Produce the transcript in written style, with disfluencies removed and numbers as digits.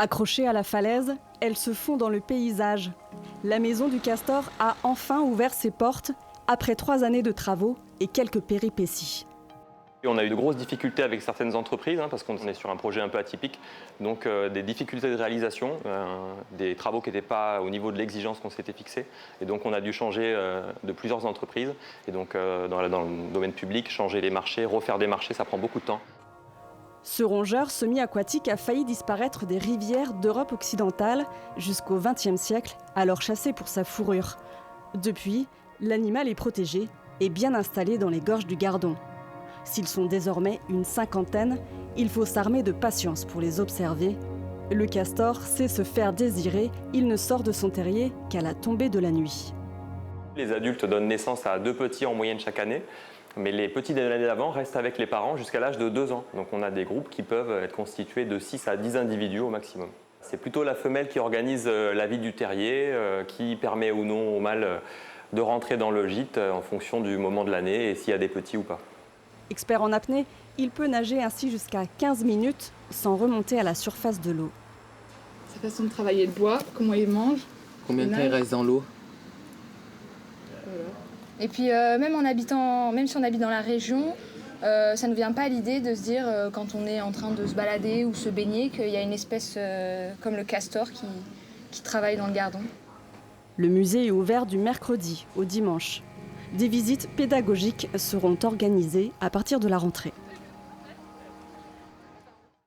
Accrochées à la falaise, elles se font dans le paysage. La maison du castor a enfin ouvert ses portes après 3 années de travaux et quelques péripéties. On a eu de grosses difficultés avec certaines entreprises parce qu'on est sur un projet un peu atypique, donc des difficultés de réalisation, des travaux qui n'étaient pas au niveau de l'exigence qu'on s'était fixé, et donc on a dû changer de plusieurs entreprises, et donc dans le domaine public, changer les marchés, refaire des marchés, ça prend beaucoup de temps. Ce rongeur semi-aquatique a failli disparaître des rivières d'Europe occidentale jusqu'au XXe siècle, alors chassé pour sa fourrure. Depuis, l'animal est protégé et bien installé dans les gorges du Gardon. S'ils sont désormais une 50aine, il faut s'armer de patience pour les observer. Le castor sait se faire désirer, il ne sort de son terrier qu'à la tombée de la nuit. Les adultes donnent naissance à 2 petits en moyenne chaque année, mais les petits de l'année d'avant restent avec les parents jusqu'à l'âge de 2 ans. Donc on a des groupes qui peuvent être constitués de 6 à 10 individus au maximum. C'est plutôt la femelle qui organise la vie du terrier, qui permet ou non au mâle de rentrer dans le gîte en fonction du moment de l'année et s'il y a des petits ou pas. Expert en apnée, il peut nager ainsi jusqu'à 15 minutes sans remonter à la surface de l'eau. Sa façon de travailler le bois, comment il mange. Combien de temps il reste dans l'eau? Voilà. Et puis même si on habite dans la région, ça ne nous vient pas à l'idée de se dire quand on est en train de se balader ou se baigner qu'il y a une espèce comme le castor qui travaille dans le Gardon. Le musée est ouvert du mercredi au dimanche. Des visites pédagogiques seront organisées à partir de la rentrée.